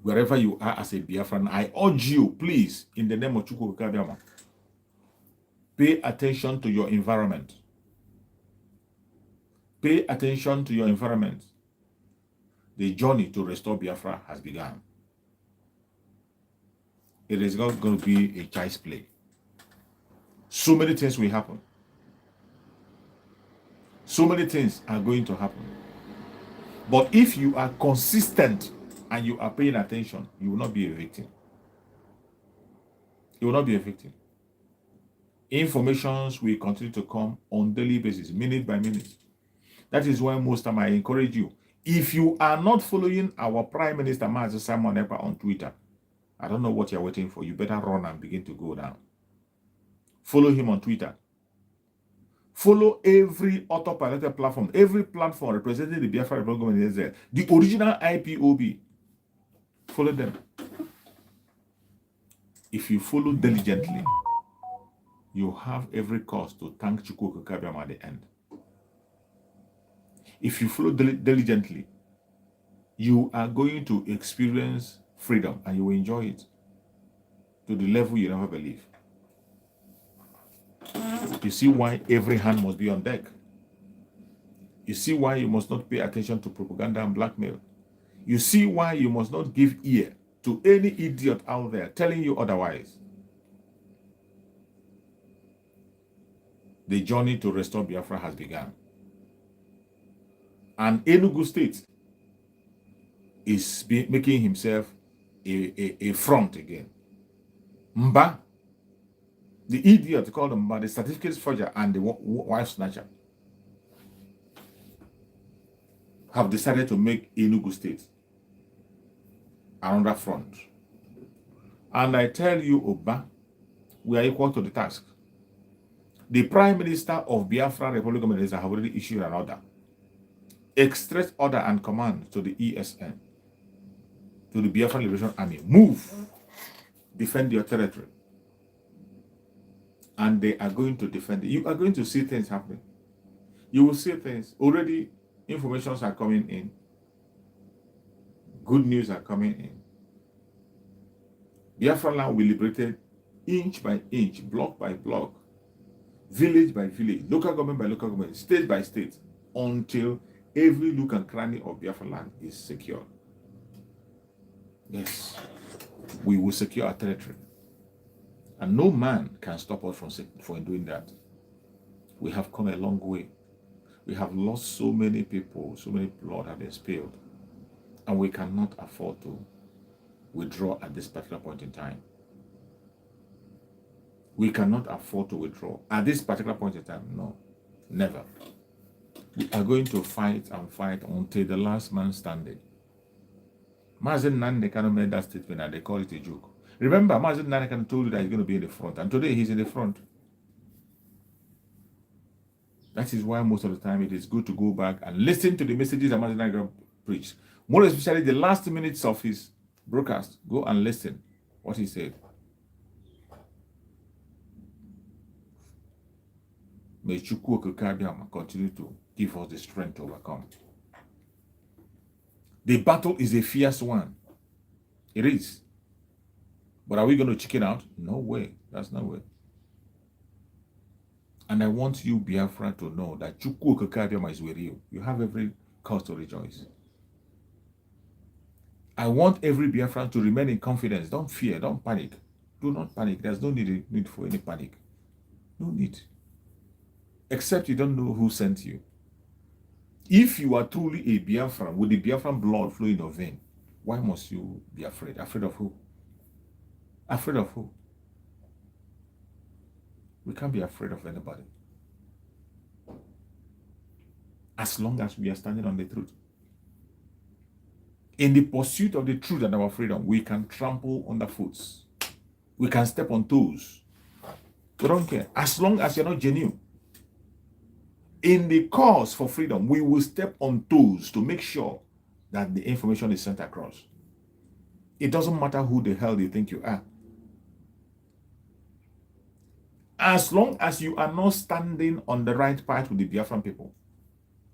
S2: Wherever you are as a Biafran, I urge you, please, in the name of Chukwu Kabiama, pay attention to your environment. Pay attention to your environment. The journey to restore Biafra has begun. It is not going to be a child's play. So many things will happen. So many things are going to happen. But if you are consistent and you are paying attention, you will not be a victim. You will not be a victim. Informations will continue to come on daily basis, minute by minute. That is why most time I encourage you. If you are not following our Prime Minister, Mazi Simon Ekpa, on Twitter, I don't know what you're waiting for. You better run and begin to go down. Follow him on Twitter. Follow every autopiloted platform, every platform representing the Biafra government in Israel, the original IPOB. Follow them. If you follow diligently, you have every cause to thank Chukwu Kabiam at the end. If you follow diligently, you are going to experience freedom and you will enjoy it to the level you never believe. You see why every hand must be on deck. You see why you must not pay attention to propaganda and blackmail. You see why you must not give ear to any idiot out there telling you otherwise. The journey to restore Biafra has begun. And Enugu State is making himself a front again. Mba, the idiot called Mba, the certificate forger and the wife snatcher, have decided to make Enugu State another front. And I tell you, Oba, we are equal to the task. The Prime Minister of Biafra Republic of Malaysia have already issued an order, express order and command to the ESN, to the Biafra Liberation Army, move, defend your territory. And they are going to defend it. You are going to see things happening. You will see things. Already, informations are coming in. Good news are coming in. Biafra land will be liberated inch by inch, block by block, village by village, local government by local government, state by state, until every nook and cranny of Biafra land is secure. Yes, we will secure our territory. And no man can stop us from doing that. We have come a long way. We have lost so many people, so many blood have been spilled. And we cannot afford to withdraw at this particular point in time. We cannot afford to withdraw at this particular point in time. No, never. We are going to fight and fight until the last man standing. Mazen Nandekano made that statement and they call it a joke. Remember, Mazen Nandekano told you that he's going to be in the front, and today he's in the front. That is why most of the time it is good to go back and listen to the messages that Mazen Nandekano preached. More especially the last minutes of his broadcast. Go and listen what he said. May Chukwu Okekabiyama continue to give us the strength to overcome. The battle is a fierce one. It is. But are we going to chicken out? No way. That's no way. And I want you, Biafra, to know that Chukwu Okekabiyama is with you. You have every cause to rejoice. I want every Biafran to remain in confidence. Don't fear. Don't panic. Do not panic. There's no need for any panic. No need. Except you don't know who sent you. If you are truly a Biafran with the Biafran blood flowing in your vein, why must you be afraid? Afraid of who? Afraid of who? We can't be afraid of anybody. As long as we are standing on the truth. In the pursuit of the truth and our freedom, we can trample underfoot. We can step on toes. We don't care. As long as you're not genuine. In the cause for freedom, we will step on toes to make sure that the information is sent across. It doesn't matter who the hell you think you are. As long as you are not standing on the right path with the Biafran people,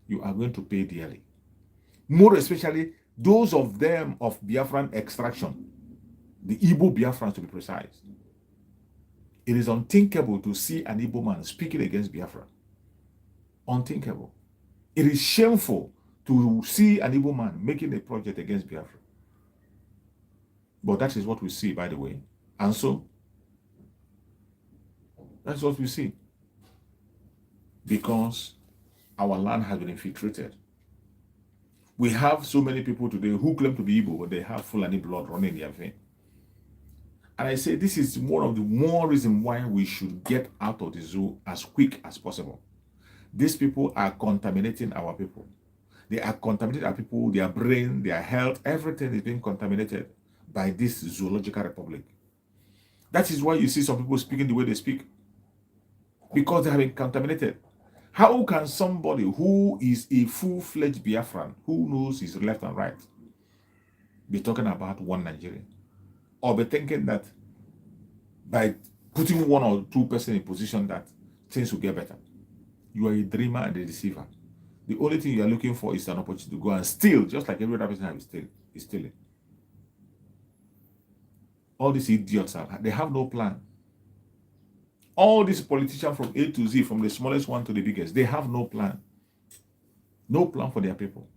S2: you are going to pay dearly. More especially, those of them of Biafran extraction, the Igbo Biafrans to be precise. It is unthinkable to see an Igbo man speaking against Biafra. Unthinkable. It is shameful to see an Igbo man making a project against Biafra. But that is what we see, by the way. And so, that's what we see. Because our land has been infiltrated. We have so many people today who claim to be Igbo, but they have Fulani blood running in their vein. And I say this is one of the more reasons why we should get out of the zoo as quick as possible. These people are contaminating our people. They are contaminating our people, their brain, their health, everything is being contaminated by this zoological republic. That is why you see some people speaking the way they speak. Because they have been contaminated. How can somebody who is a full-fledged Biafran, who knows his left and right, be talking about one Nigeria? Or be thinking that by putting one or two persons in position that things will get better? You are a dreamer and a deceiver. The only thing you are looking for is an opportunity to go and steal, just like every other person is stealing. All these idiots, they have no plan. All these politicians from A to Z, from the smallest one to the biggest, they have no plan. No plan for their people.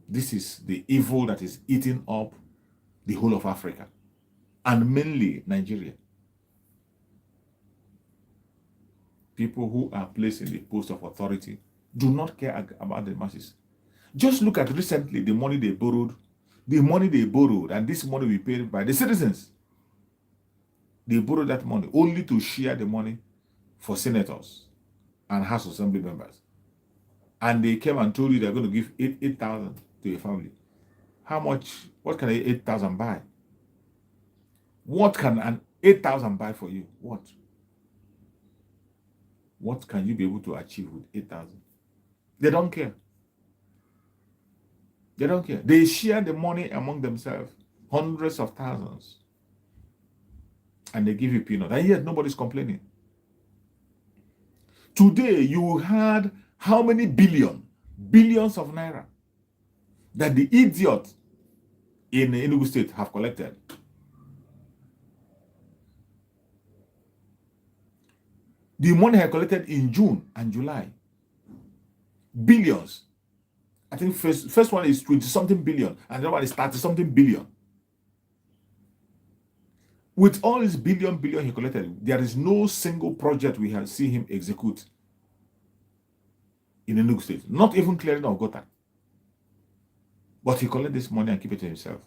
S2: This is the evil that is eating up the whole of Africa, and mainly Nigeria. People who are placed in the post of authority do not care about the masses. Just look at recently the money they borrowed, and this money we paid by the citizens. They borrowed that money only to share the money for senators and House Assembly members. And they came and told you they're going to give 8,000 to a family. How much? What can 8,000 buy? What can an 8,000 buy for you? What? What can you be able to achieve with 8,000? They don't care. They don't care. They share the money among themselves, hundreds of thousands. And they give you peanut. And yet nobody's complaining. Today, you had how many billions of naira that the idiot in Enugu State have collected. The money I collected in June and July, billions. I think first one is 20-something billion, and the other one is 30-something billion. With all his billion he collected, there is no single project we have seen him execute in Enugu State, not even clearing of gutter. But he collected this money and keep it to himself.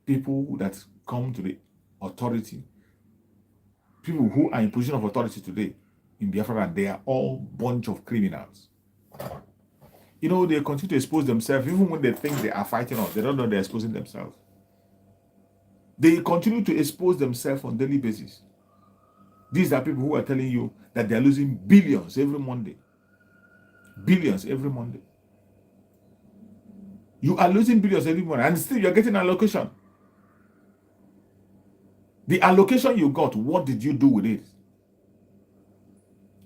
S2: People that come to the authority, people who are in position of authority today in Biafra, they are all bunch of criminals. You know, they continue to expose themselves, even when they think they are fighting us, they don't know they're exposing themselves. They continue to expose themselves on a daily basis. These are people who are telling you that they're losing billions every Monday. Billions every Monday. You are losing billions every Monday, and still you're getting an allocation. The allocation you got, what did you do with it?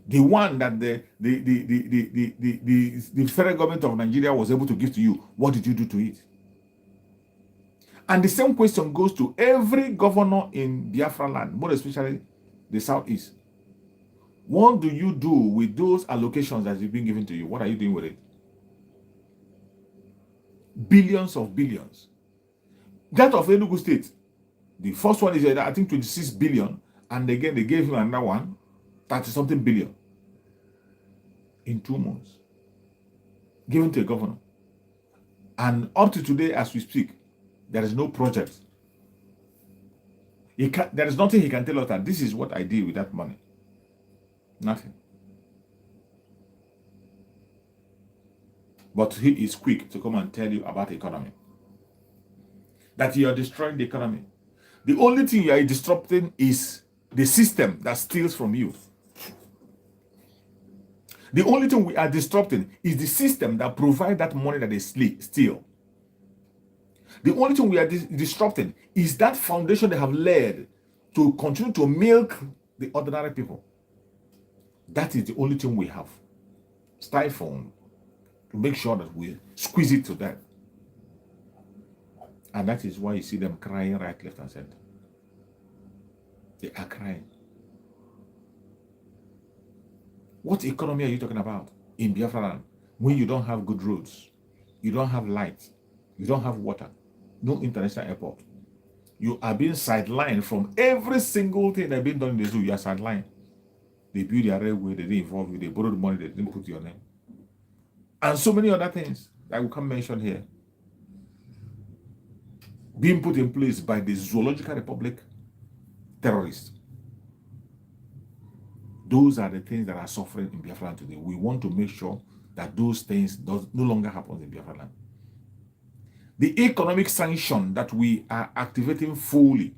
S2: The one that the federal government of Nigeria was able to give to you, what did you do to it? And the same question goes to every governor in Biafra land, more especially the Southeast. What do you do with those allocations that have been given to you? What are you doing with it? Billions of billions. That of Enugu State, the first one is, I think, 26 billion. And again, they gave him another one, 30-something billion. In 2 months. Given to a governor. And up to today, as we speak, there is no project. There is nothing he can tell us that this is what I did with that money. Nothing. But he is quick to come and tell you about the economy. That you are destroying the economy. The only thing you are disrupting is the system that steals from you. The only thing we are disrupting is the system that provides that money that they steal. The only thing we are disrupting is that foundation they have led to continue to milk the ordinary people. That is the only thing we have stifled to make sure that we squeeze it to death. And that is why you see them crying right, left, and center. They are crying. What economy are you talking about in Biafra land when you don't have good roads, you don't have light, you don't have water, no international airport? You are being sidelined from every single thing that's been done in the zoo. You are sidelined. They build their railway, they didn't involve you, they borrowed the money, they didn't put your name. And so many other things that we can't mention here. Being put in place by the Zoological Republic terrorists. Those are the things that are suffering in Biafra land today. We want to make sure that those things no longer happen in Biafra land. The economic sanction that we are activating fully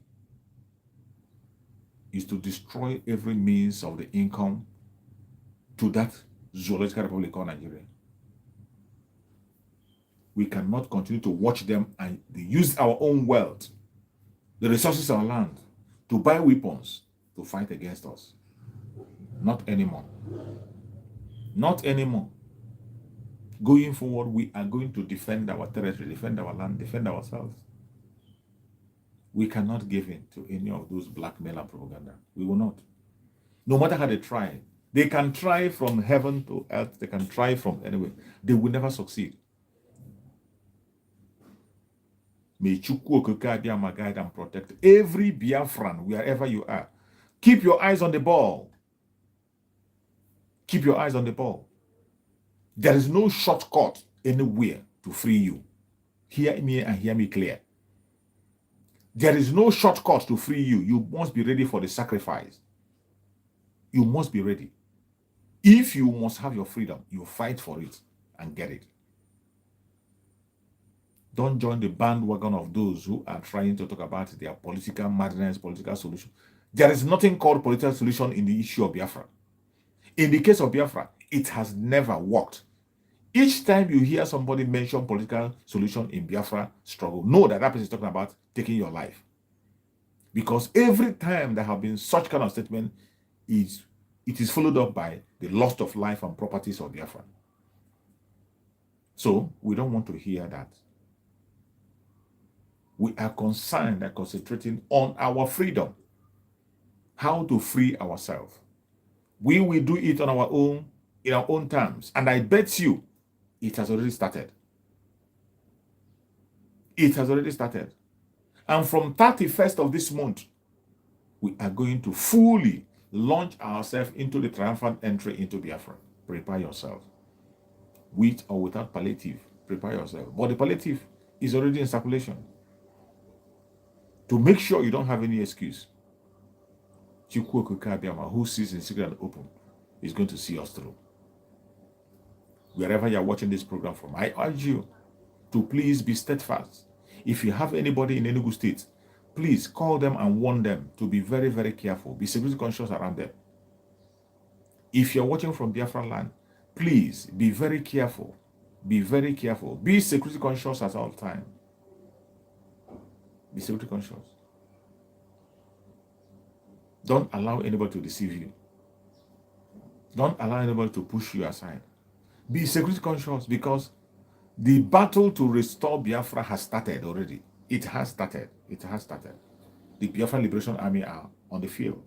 S2: is to destroy every means of the income to that Zoological Republic called Nigeria. We cannot continue to watch them and use our own wealth, the resources of our land, to buy weapons to fight against us. Not anymore. Not anymore. Going forward, we are going to defend our territory, defend our land, defend ourselves. We cannot give in to any of those blackmail and propaganda. We will not. No matter how they try. They can try from heaven to earth. They can try from anywhere. They will never succeed. May Chukwu Okike Abiyama guide and protect every Biafran, wherever you are. Keep your eyes on the ball. Keep your eyes on the ball. There is no shortcut anywhere to free you. Hear me and hear me clear. There is no shortcut to free you. You must be ready for the sacrifice. You must be ready. If you must have your freedom, you fight for it and get it. Don't join the bandwagon of those who are trying to talk about their political madness, political solution. There is nothing called political solution in the issue of Biafra. In the case of Biafra, it has never worked. Each time you hear somebody mention political solution in Biafra struggle, know that that person is talking about taking your life. Because every time there have been such kind of statement, it is followed up by the loss of life and properties of Biafra. So we don't want to hear that. We are concerned and concentrating on our freedom, how to free ourselves. We will do it on our own, in our own terms. And I bet you, it has already started. It has already started. And from 31st of this month, we are going to fully launch ourselves into the triumphant entry into Biafra. Prepare yourself. With or without palliative, prepare yourself. But the palliative is already in circulation. To make sure you don't have any excuse, who sees in secret and open, is going to see us through. Wherever you're watching this program from, I urge you to please be steadfast. If you have anybody in Enugu State, please call them and warn them to be very, very careful. Be security conscious around them. If you're watching from Biafra land, please be very careful. Be very careful. Be security conscious at all times. Be security conscious. Don't allow anybody to deceive you. Don't allow anybody to push you aside. Be security conscious, because the battle to restore Biafra has started already. It has started. It has started. The Biafra Liberation Army are on the field.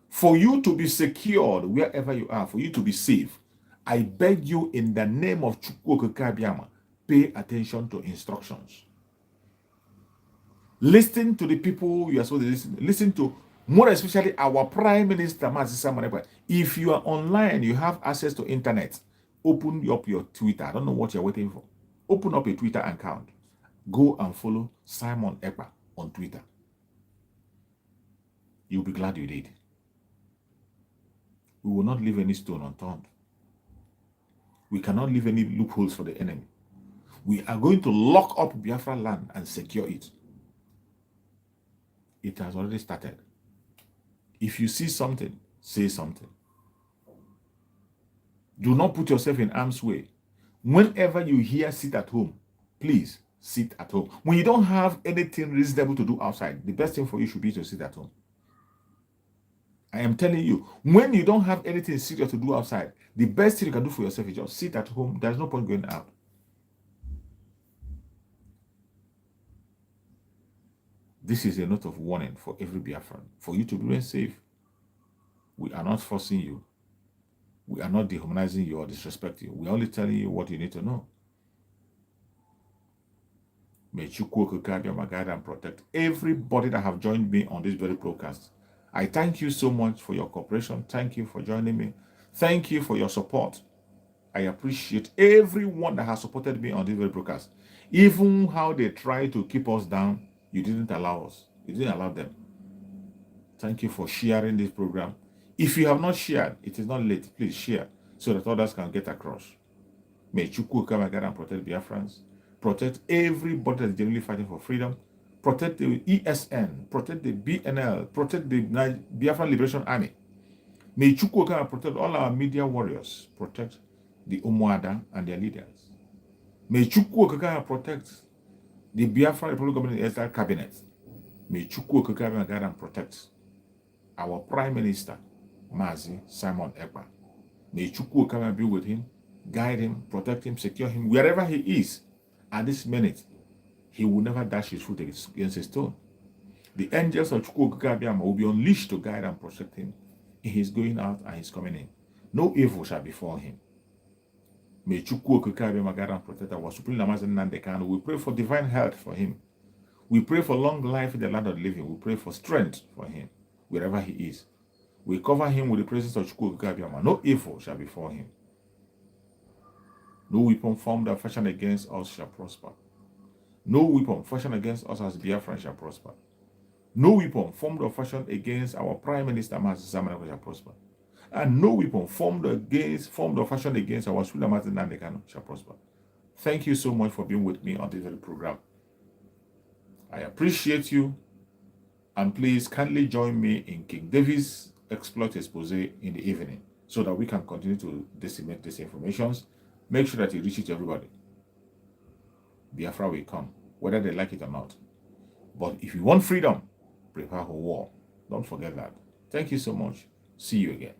S2: For you to be secured wherever you are, for you to be safe, I beg you in the name of Chukwu Okike, pay attention to instructions. Listen to the people you are supposed to listen. Listen to, more especially, our Prime Minister, Mazisa Manepa. If you are online, you have access to internet, open up your Twitter. I don't know what you're waiting for. Open up a Twitter account. Go and follow Simon Ekpa on Twitter. You'll be glad you did. We will not leave any stone unturned. We cannot leave any loopholes for the enemy. We are going to lock up Biafra land and secure it. It has already started. If you see something, say something. Do not put yourself in harm's way. Whenever you hear sit at home, please sit at home. When you don't have anything reasonable to do outside, the best thing for you should be to sit at home. I am telling you, when you don't have anything serious to do outside, the best thing you can do for yourself is just sit at home. There's no point going out. This is a note of warning for every Biafran. For you to remain safe, we are not forcing you. We are not dehumanizing you or disrespecting you. We are only telling you what you need to know. May Chukwu Okike guide and protect everybody that have joined me on this very broadcast. I thank you so much for your cooperation. Thank you for joining me. Thank you for your support. I appreciate everyone that has supported me on this very broadcast. Even how they try to keep us down, you didn't allow us. You didn't allow them. Thank you for sharing this program. If you have not shared, it is not late. Please share so that others can get across. May Chukwu Okike guide and protect Biafrans. Protect everybody that is genuinely fighting for freedom. Protect the ESN. Protect the BNL. Protect the Biafra Liberation Army. May Chukwu Okike protect all our media warriors. Protect the Umuada and their leaders. May Chukwu Okike protect the Biafra Republic Government Israel Cabinet. May Chukwu Okike guide and protect our Prime Minister, Mazi Simon Ekpa. May Chukwu Okike be with him, guide him, protect him, secure him, wherever he is. At this minute, he will never dash his foot against a stone. The angels of Chukwu Okike will be unleashed to guide and protect him in his going out and his coming in. No evil shall befall him. May Chukwu Okike guide and protect our Supreme Lamazan Nandekano. We pray for divine health for him. We pray for long life in the land of the living. We pray for strength for him, wherever he is. We cover him with the presence of Chukwuka. No evil shall befall him. No weapon formed or fashioned against us shall prosper. No weapon fashioned against us as Biafran shall prosper. No weapon formed or fashioned against our Prime Minister Mazi shall prosper. And no weapon formed or fashioned against our Sula Martin Nandekano shall prosper. Thank you so much for being with me on this very program. I appreciate you. And please kindly join me in King David's exploit expose in the evening so that we can continue to disseminate these informations. Make sure that you reach it to everybody. Biafra will come, whether they like it or not. But if you want freedom, prepare for war. Don't forget that. Thank you so much. See you again.